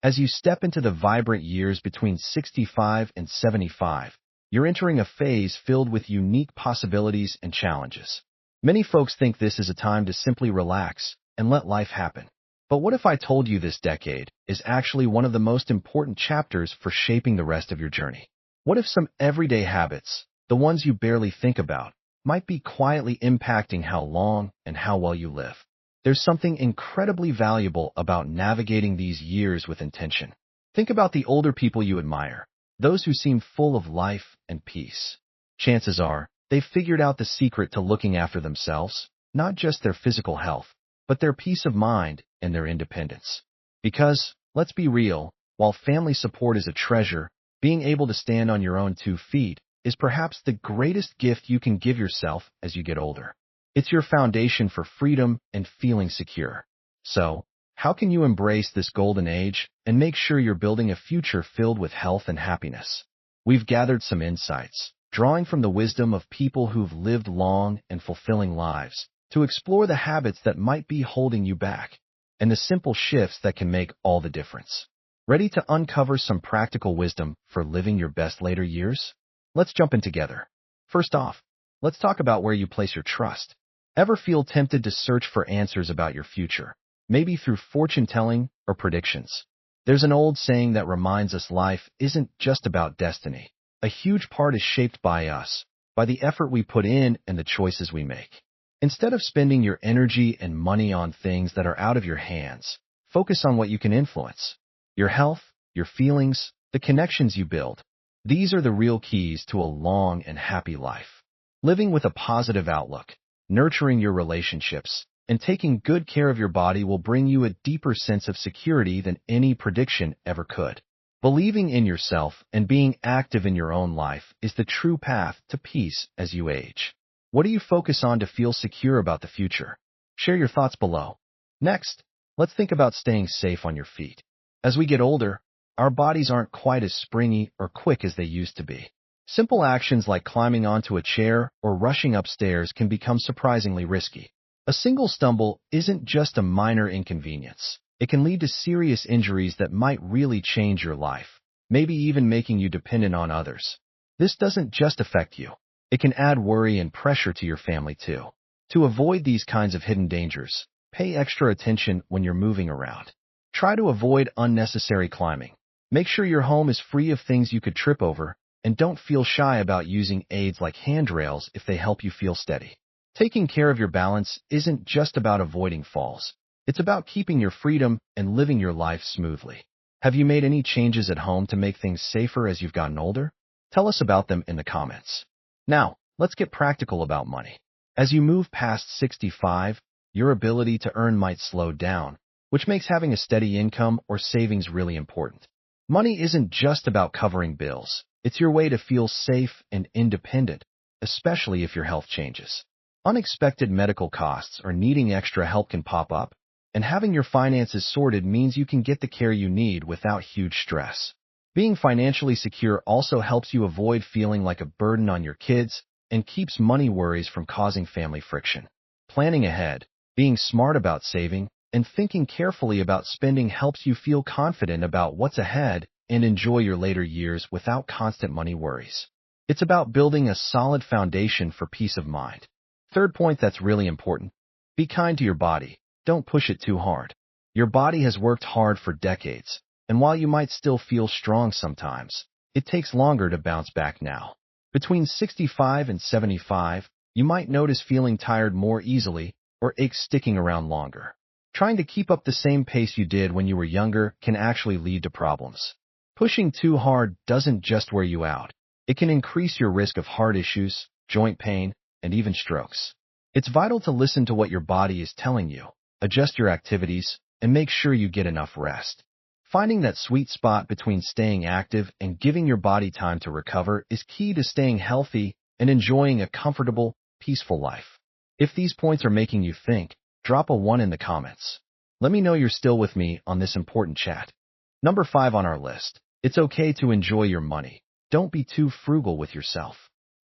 As you step into the vibrant years between 65 and 75, you're entering a phase filled with unique possibilities and challenges. Many folks think this is a time to simply relax and let life happen. But what if I told you this decade is actually one of the most important chapters for shaping the rest of your journey? What if some everyday habits, the ones you barely think about, might be quietly impacting how long and how well you live? There's something incredibly valuable about navigating these years with intention. Think about the older people you admire, those who seem full of life and peace. Chances are, they've figured out the secret to looking after themselves, not just their physical health, but their peace of mind and their independence. Because, let's be real, while family support is a treasure, being able to stand on your own 2 feet is perhaps the greatest gift you can give yourself as you get older. It's your foundation for freedom and feeling secure. So, how can you embrace this golden age and make sure you're building a future filled with health and happiness? We've gathered some insights, drawing from the wisdom of people who've lived long and fulfilling lives, to explore the habits that might be holding you back, and the simple shifts that can make all the difference. Ready to uncover some practical wisdom for living your best later years? Let's jump in together. First off, let's talk about where you place your trust. Ever feel tempted to search for answers about your future, maybe through fortune-telling or predictions? There's an old saying that reminds us life isn't just about destiny. A huge part is shaped by us, by the effort we put in and the choices we make. Instead of spending your energy and money on things that are out of your hands, focus on what you can influence. Your health, your feelings, the connections you build. These are the real keys to a long and happy life. Living with a positive outlook, nurturing your relationships, and taking good care of your body will bring you a deeper sense of security than any prediction ever could. Believing in yourself and being active in your own life is the true path to peace as you age. What do you focus on to feel secure about the future? Share your thoughts below. Next, let's think about staying safe on your feet. As we get older, our bodies aren't quite as springy or quick as they used to be. Simple actions like climbing onto a chair or rushing upstairs can become surprisingly risky. A single stumble isn't just a minor inconvenience. It can lead to serious injuries that might really change your life, maybe even making you dependent on others. This doesn't just affect you. It can add worry and pressure to your family too. To avoid these kinds of hidden dangers, pay extra attention when you're moving around. Try to avoid unnecessary climbing. Make sure your home is free of things you could trip over, and don't feel shy about using aids like handrails if they help you feel steady. Taking care of your balance isn't just about avoiding falls. It's about keeping your freedom and living your life smoothly. Have you made any changes at home to make things safer as you've gotten older? Tell us about them in the comments. Now, let's get practical about money. As you move past 65, your ability to earn might slow down, which makes having a steady income or savings really important. Money isn't just about covering bills. It's your way to feel safe and independent, especially if your health changes. Unexpected medical costs or needing extra help can pop up, and having your finances sorted means you can get the care you need without huge stress. Being financially secure also helps you avoid feeling like a burden on your kids and keeps money worries from causing family friction. Planning ahead, being smart about saving, and thinking carefully about spending helps you feel confident about what's ahead and enjoy your later years without constant money worries. It's about building a solid foundation for peace of mind. Third point that's really important: be kind to your body. Don't push it too hard. Your body has worked hard for decades, and while you might still feel strong sometimes, it takes longer to bounce back now. Between 65 and 75, you might notice feeling tired more easily or aches sticking around longer. Trying to keep up the same pace you did when you were younger can actually lead to problems. Pushing too hard doesn't just wear you out. It can increase your risk of heart issues, joint pain, and even strokes. It's vital to listen to what your body is telling you, adjust your activities, and make sure you get enough rest. Finding that sweet spot between staying active and giving your body time to recover is key to staying healthy and enjoying a comfortable, peaceful life. If these points are making you think, drop a 1 in the comments. Let me know you're still with me on this important chat. Number 5 on our list: it's okay to enjoy your money. Don't be too frugal with yourself.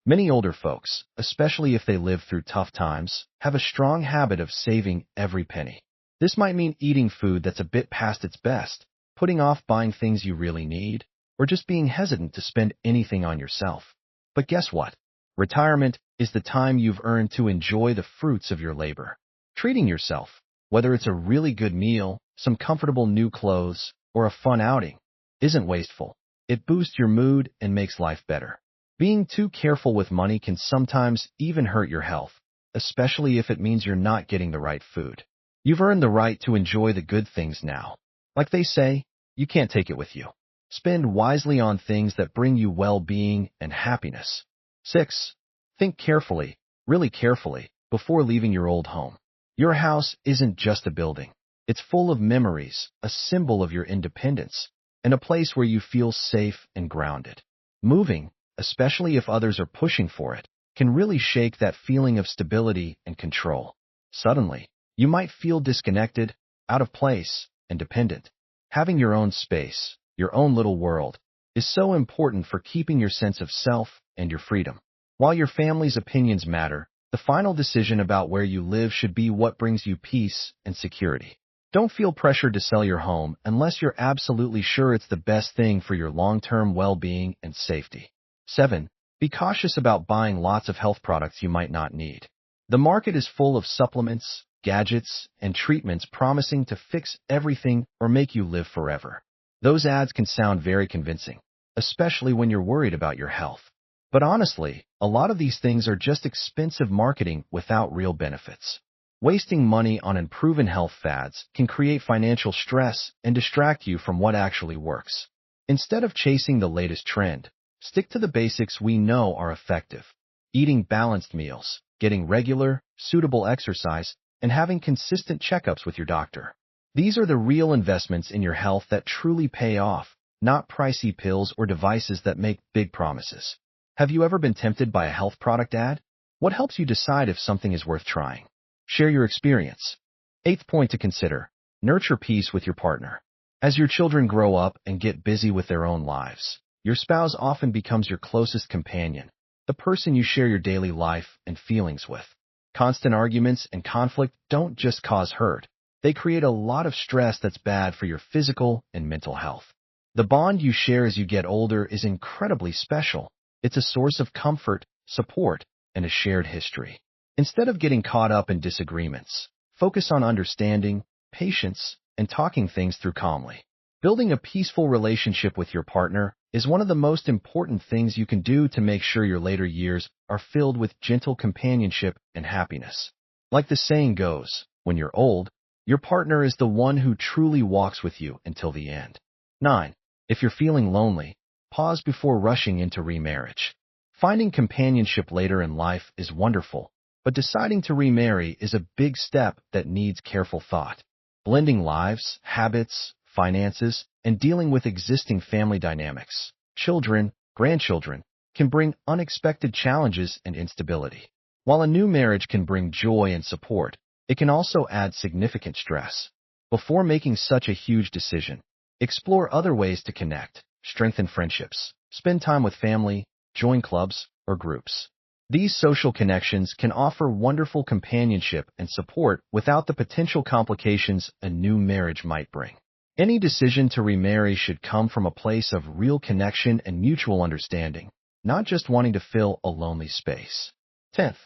Many older folks, especially if they live through tough times, have a strong habit of saving every penny. This might mean eating food that's a bit past its best, putting off buying things you really need, or just being hesitant to spend anything on yourself. But guess what? Retirement is the time you've earned to enjoy the fruits of your labor. Treating yourself, whether it's a really good meal, some comfortable new clothes, or a fun outing, isn't wasteful. It boosts your mood and makes life better. Being too careful with money can sometimes even hurt your health, especially if it means you're not getting the right food. You've earned the right to enjoy the good things now. Like they say, you can't take it with you. Spend wisely on things that bring you well-being and happiness. 6. Think carefully, really carefully, before leaving your old home. Your house isn't just a building. It's full of memories, a symbol of your independence, and a place where you feel safe and grounded. Moving, especially if others are pushing for it, can really shake that feeling of stability and control. Suddenly, you might feel disconnected, out of place, and dependent. Having your own space, your own little world, is so important for keeping your sense of self and your freedom. While your family's opinions matter, the final decision about where you live should be what brings you peace and security. Don't feel pressured to sell your home unless you're absolutely sure it's the best thing for your long-term well-being and safety. 7. Be cautious about buying lots of health products you might not need. The market is full of supplements, gadgets, and treatments promising to fix everything or make you live forever. Those ads can sound very convincing, especially when you're worried about your health. But honestly, a lot of these things are just expensive marketing without real benefits. Wasting money on unproven health fads can create financial stress and distract you from what actually works. Instead of chasing the latest trend, stick to the basics we know are effective. Eating balanced meals, getting regular, suitable exercise, and having consistent checkups with your doctor. These are the real investments in your health that truly pay off, not pricey pills or devices that make big promises. Have you ever been tempted by a health product ad? What helps you decide if something is worth trying? Share your experience. 8th point to consider: nurture peace with your partner. As your children grow up and get busy with their own lives, your spouse often becomes your closest companion, the person you share your daily life and feelings with. Constant arguments and conflict don't just cause hurt. They create a lot of stress that's bad for your physical and mental health. The bond you share as you get older is incredibly special. It's a source of comfort, support, and a shared history. Instead of getting caught up in disagreements, focus on understanding, patience, and talking things through calmly. Building a peaceful relationship with your partner is one of the most important things you can do to make sure your later years are filled with gentle companionship and happiness. Like the saying goes, when you're old, your partner is the one who truly walks with you until the end. 9. If you're feeling lonely, pause before rushing into remarriage. Finding companionship later in life is wonderful, but deciding to remarry is a big step that needs careful thought. Blending lives, habits, finances, and dealing with existing family dynamics, children, grandchildren, can bring unexpected challenges and instability. While a new marriage can bring joy and support, it can also add significant stress. Before making such a huge decision, explore other ways to connect, strengthen friendships, spend time with family, join clubs or groups. These social connections can offer wonderful companionship and support without the potential complications a new marriage might bring. Any decision to remarry should come from a place of real connection and mutual understanding, not just wanting to fill a lonely space. 10th,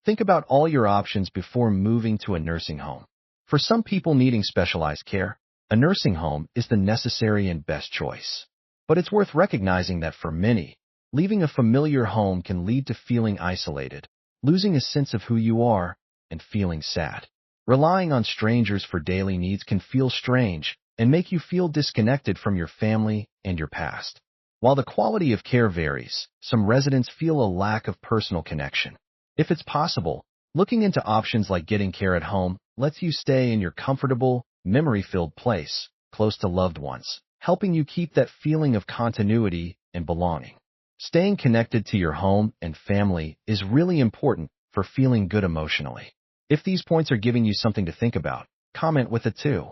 think about all your options before moving to a nursing home. For some people needing specialized care, a nursing home is the necessary and best choice. But it's worth recognizing that for many, leaving a familiar home can lead to feeling isolated, losing a sense of who you are, and feeling sad. Relying on strangers for daily needs can feel strange and make you feel disconnected from your family and your past. While the quality of care varies, some residents feel a lack of personal connection. If it's possible, looking into options like getting care at home lets you stay in your comfortable, memory-filled place, close to loved ones, helping you keep that feeling of continuity and belonging. Staying connected to your home and family is really important for feeling good emotionally. If these points are giving you something to think about, comment with it too.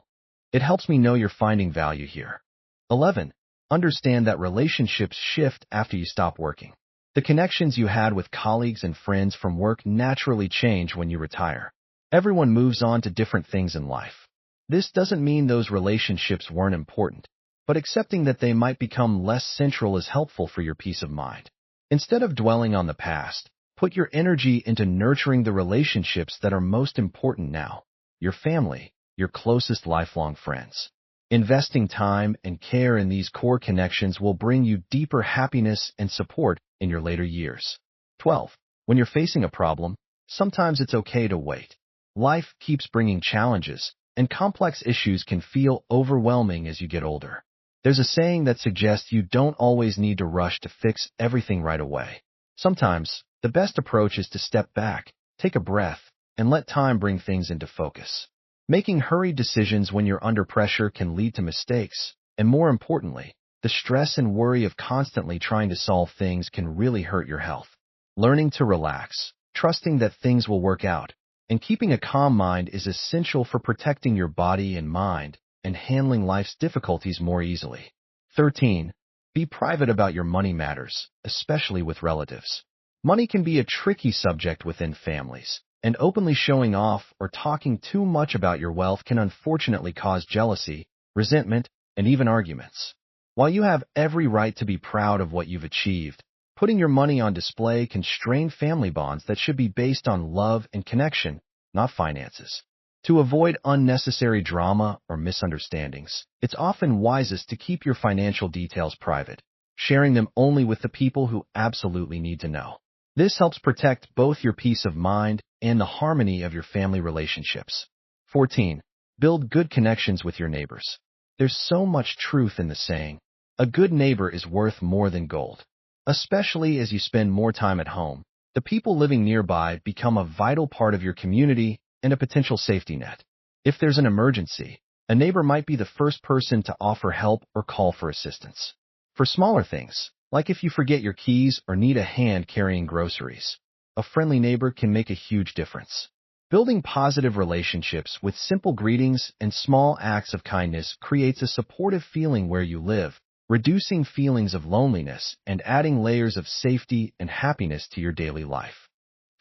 It helps me know you're finding value here. 11. Understand that relationships shift after you stop working. The connections you had with colleagues and friends from work naturally change when you retire. Everyone moves on to different things in life. This doesn't mean those relationships weren't important. but accepting that they might become less central is helpful for your peace of mind. Instead of dwelling on the past, put your energy into nurturing the relationships that are most important now: your family, your closest lifelong friends. Investing time and care in these core connections will bring you deeper happiness and support in your later years. 12. When you're facing a problem, sometimes it's okay to wait. Life keeps bringing challenges, and complex issues can feel overwhelming as you get older. There's a saying that suggests you don't always need to rush to fix everything right away. Sometimes, the best approach is to step back, take a breath, and let time bring things into focus. Making hurried decisions when you're under pressure can lead to mistakes, and more importantly, the stress and worry of constantly trying to solve things can really hurt your health. Learning to relax, trusting that things will work out, and keeping a calm mind is essential for protecting your body and mind and handling life's difficulties more easily. 13. Be private about your money matters, especially with relatives. Money can be a tricky subject within families, and openly showing off or talking too much about your wealth can unfortunately cause jealousy, resentment, and even arguments. While you have every right to be proud of what you've achieved, putting your money on display can strain family bonds that should be based on love and connection, not finances. To avoid unnecessary drama or misunderstandings, it's often wisest to keep your financial details private, sharing them only with the people who absolutely need to know. This helps protect both your peace of mind and the harmony of your family relationships. 14. Build good connections with your neighbors. There's so much truth in the saying, a good neighbor is worth more than gold. Especially as you spend more time at home, the people living nearby become a vital part of your community and a potential safety net. If there's an emergency, a neighbor might be the first person to offer help or call for assistance. For smaller things, like if you forget your keys or need a hand carrying groceries, a friendly neighbor can make a huge difference. Building positive relationships with simple greetings and small acts of kindness creates a supportive feeling where you live, reducing feelings of loneliness and adding layers of safety and happiness to your daily life.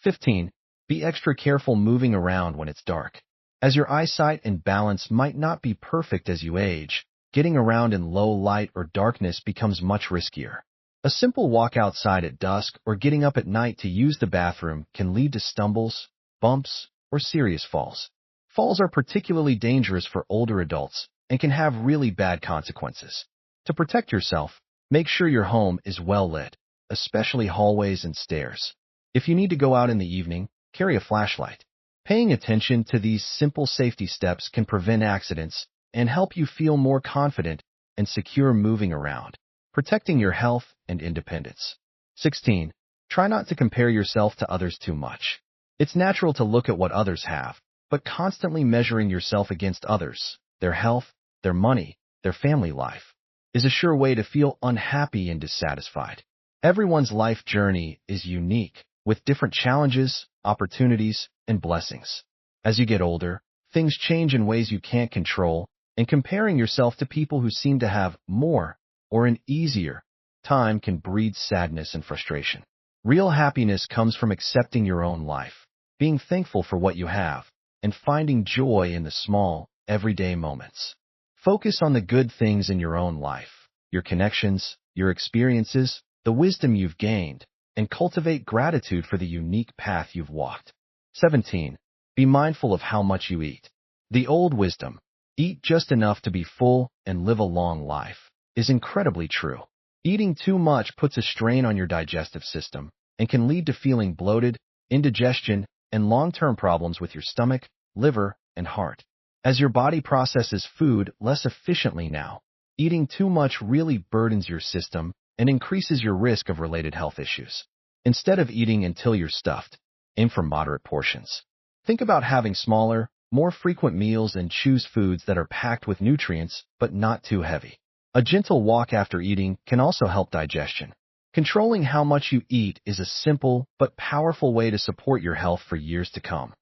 15. Be extra careful moving around when it's dark. As your eyesight and balance might not be perfect as you age, getting around in low light or darkness becomes much riskier. A simple walk outside at dusk or getting up at night to use the bathroom can lead to stumbles, bumps, or serious falls. Falls are particularly dangerous for older adults and can have really bad consequences. To protect yourself, make sure your home is well lit, especially hallways and stairs. If you need to go out in the evening, carry a flashlight. Paying attention to these simple safety steps can prevent accidents and help you feel more confident and secure moving around, protecting your health and independence. 16. Try not to compare yourself to others too much. It's natural to look at what others have, but constantly measuring yourself against others, their health, their money, their family life, is a sure way to feel unhappy and dissatisfied. Everyone's life journey is unique, with different challenges, opportunities, and blessings. As you get older, things change in ways you can't control, and comparing yourself to people who seem to have more or an easier time can breed sadness and frustration. Real happiness comes from accepting your own life, being thankful for what you have, and finding joy in the small, everyday moments. Focus on the good things in your own life, your connections, your experiences, the wisdom you've gained, and cultivate gratitude for the unique path you've walked. 17. Be mindful of how much you eat. The old wisdom, eat just enough to be full and live a long life, is incredibly true. Eating too much puts a strain on your digestive system and can lead to feeling bloated, indigestion, and long-term problems with your stomach, liver, and heart. As your body processes food less efficiently now, eating too much really burdens your system and increases your risk of related health issues. Instead of eating until you're stuffed, aim for moderate portions. Think about having smaller, more frequent meals and choose foods that are packed with nutrients but not too heavy. A gentle walk after eating can also help digestion. Controlling how much you eat is a simple but powerful way to support your health for years to come.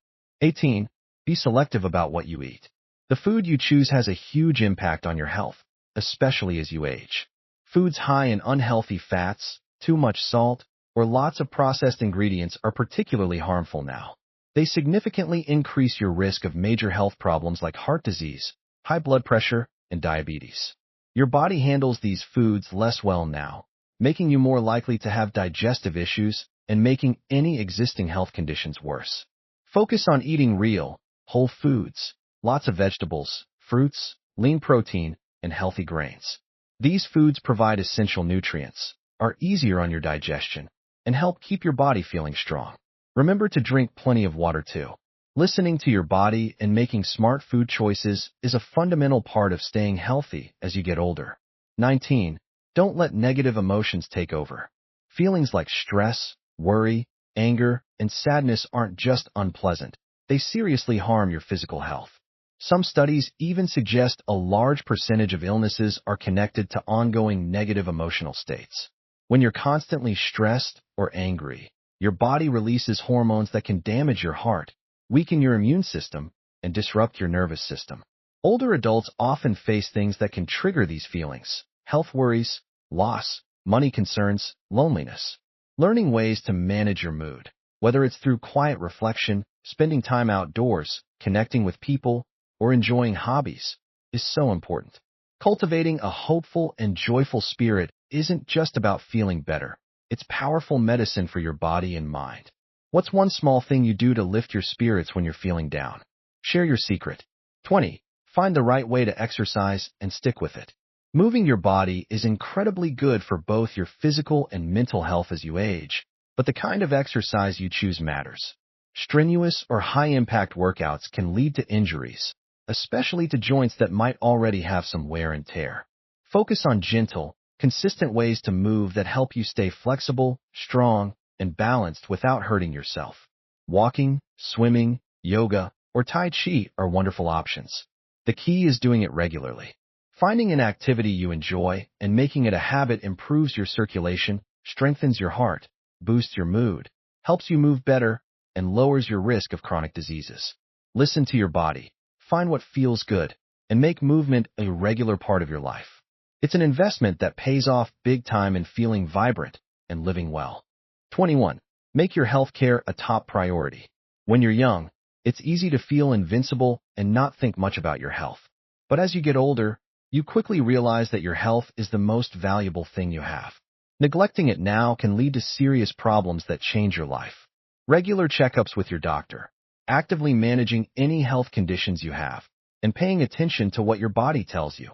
18. Be selective about what you eat. The food you choose has a huge impact on your health, especially as you age. Foods high in unhealthy fats, too much salt, or lots of processed ingredients are particularly harmful now. They significantly increase your risk of major health problems like heart disease, high blood pressure, and diabetes. Your body handles these foods less well now, making you more likely to have digestive issues and making any existing health conditions worse. Focus on eating real, whole foods, lots of vegetables, fruits, lean protein, and healthy grains. These foods provide essential nutrients, are easier on your digestion, and help keep your body feeling strong. Remember to drink plenty of water too. Listening to your body and making smart food choices is a fundamental part of staying healthy as you get older. 19. Don't let negative emotions take over. Feelings like stress, worry, anger, and sadness aren't just unpleasant. They seriously harm your physical health. Some studies even suggest a large percentage of illnesses are connected to ongoing negative emotional states. When you're constantly stressed or angry, your body releases hormones that can damage your heart, weaken your immune system, and disrupt your nervous system. Older adults often face things that can trigger these feelings: health worries, loss, money concerns, loneliness. Learning ways to manage your mood, whether it's through quiet reflection, spending time outdoors, connecting with people, or enjoying hobbies, is so important. Cultivating a hopeful and joyful spirit isn't just about feeling better. It's powerful medicine for your body and mind. What's one small thing you do to lift your spirits when you're feeling down? Share your secret. 20. Find the right way to exercise and stick with it. Moving your body is incredibly good for both your physical and mental health as you age, but the kind of exercise you choose matters. Strenuous or high-impact workouts can lead to injuries, especially to joints that might already have some wear and tear. Focus on gentle, consistent ways to move that help you stay flexible, strong, and balanced without hurting yourself. Walking, swimming, yoga, or Tai Chi are wonderful options. The key is doing it regularly. Finding an activity you enjoy and making it a habit improves your circulation, strengthens your heart, boosts your mood, helps you move better, and lowers your risk of chronic diseases. Listen to your body, find what feels good, and make movement a regular part of your life. It's an investment that pays off big time in feeling vibrant and living well. 21. Make your health care a top priority. When you're young, it's easy to feel invincible and not think much about your health. But as you get older, you quickly realize that your health is the most valuable thing you have. Neglecting it now can lead to serious problems that change your life. Regular checkups with your doctor, actively managing any health conditions you have, and paying attention to what your body tells you.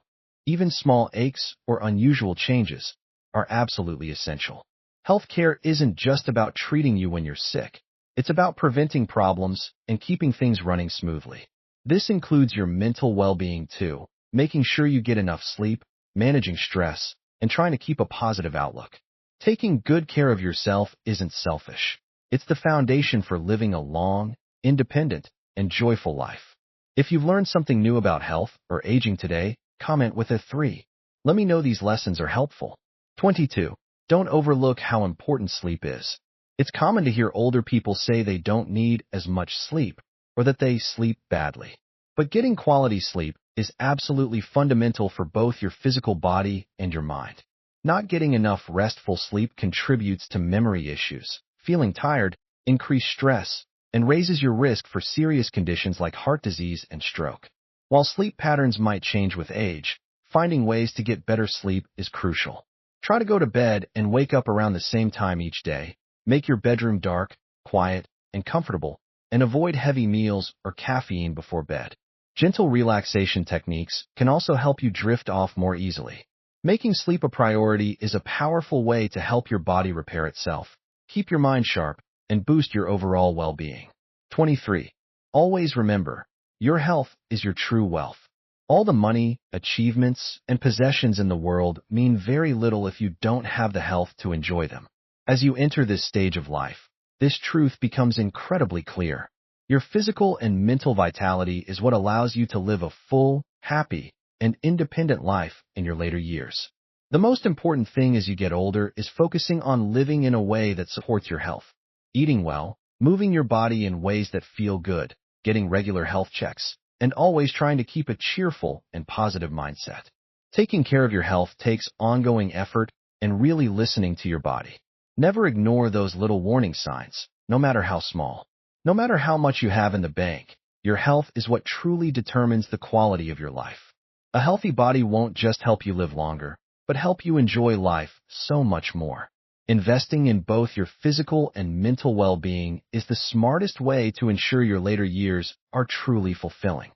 Even small aches or unusual changes are absolutely essential. Healthcare isn't just about treating you when you're sick. It's about preventing problems and keeping things running smoothly. This includes your mental well-being too, making sure you get enough sleep, managing stress, and trying to keep a positive outlook. Taking good care of yourself isn't selfish. It's the foundation for living a long, independent, and joyful life. If you've learned something new about health or aging today, comment with a 3. Let me know these lessons are helpful. 22. Don't overlook how important sleep is. It's common to hear older people say they don't need as much sleep or that they sleep badly. But getting quality sleep is absolutely fundamental for both your physical body and your mind. Not getting enough restful sleep contributes to memory issues, feeling tired, increased stress, and raises your risk for serious conditions like heart disease and stroke. While sleep patterns might change with age, finding ways to get better sleep is crucial. Try to go to bed and wake up around the same time each day. Make your bedroom dark, quiet, and comfortable, and avoid heavy meals or caffeine before bed. Gentle relaxation techniques can also help you drift off more easily. Making sleep a priority is a powerful way to help your body repair itself, keep your mind sharp, and boost your overall well-being. 23. Always remember, your health is your true wealth. All the money, achievements, and possessions in the world mean very little if you don't have the health to enjoy them. As you enter this stage of life, this truth becomes incredibly clear. Your physical and mental vitality is what allows you to live a full, happy, and independent life in your later years. The most important thing as you get older is focusing on living in a way that supports your health. Eating well, moving your body in ways that feel good, getting regular health checks, and always trying to keep a cheerful and positive mindset. Taking care of your health takes ongoing effort and really listening to your body. Never ignore those little warning signs, no matter how small. No matter how much you have in the bank, your health is what truly determines the quality of your life. A healthy body won't just help you live longer, but help you enjoy life so much more. Investing in both your physical and mental well-being is the smartest way to ensure your later years are truly fulfilling.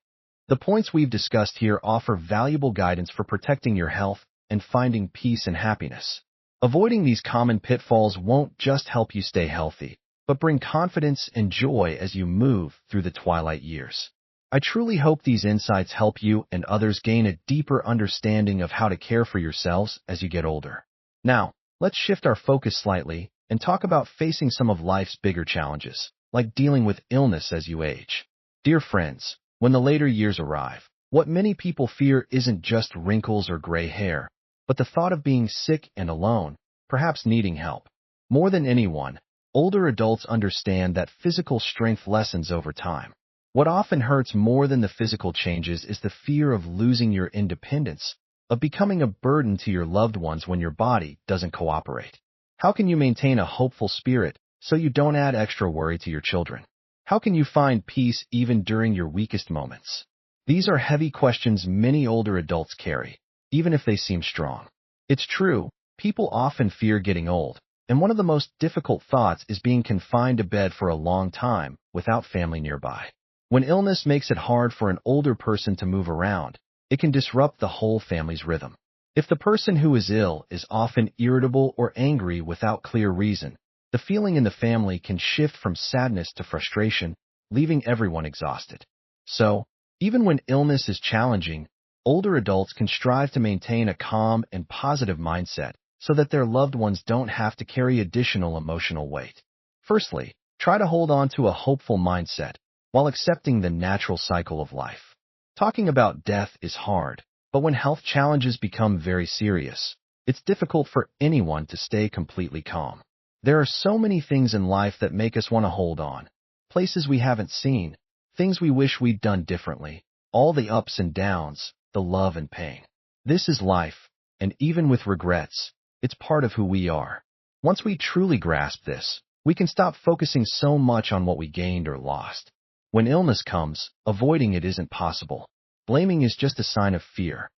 The points we've discussed here offer valuable guidance for protecting your health and finding peace and happiness. Avoiding these common pitfalls won't just help you stay healthy, but bring confidence and joy as you move through the twilight years. I truly hope these insights help you and others gain a deeper understanding of how to care for yourselves as you get older. Now, let's shift our focus slightly and talk about facing some of life's bigger challenges, like dealing with illness as you age. Dear friends, when the later years arrive, what many people fear isn't just wrinkles or gray hair, but the thought of being sick and alone, perhaps needing help. More than anyone, older adults understand that physical strength lessens over time. What often hurts more than the physical changes is the fear of losing your independence, of becoming a burden to your loved ones when your body doesn't cooperate. How can you maintain a hopeful spirit so you don't add extra worry to your children? How can you find peace even during your weakest moments? These are heavy questions many older adults carry, even if they seem strong. It's true, people often fear getting old, and one of the most difficult thoughts is being confined to bed for a long time without family nearby. When illness makes it hard for an older person to move around, it can disrupt the whole family's rhythm. If the person who is ill is often irritable or angry without clear reason, the feeling in the family can shift from sadness to frustration, leaving everyone exhausted. So, even when illness is challenging, older adults can strive to maintain a calm and positive mindset so that their loved ones don't have to carry additional emotional weight. Firstly, try to hold on to a hopeful mindset while accepting the natural cycle of life. Talking about death is hard, but when health challenges become very serious, it's difficult for anyone to stay completely calm. There are so many things in life that make us want to hold on. Places we haven't seen, things we wish we'd done differently, all the ups and downs, the love and pain. This is life, and even with regrets, it's part of who we are. Once we truly grasp this, we can stop focusing so much on what we gained or lost. When illness comes, avoiding it isn't possible. Blaming is just a sign of fear.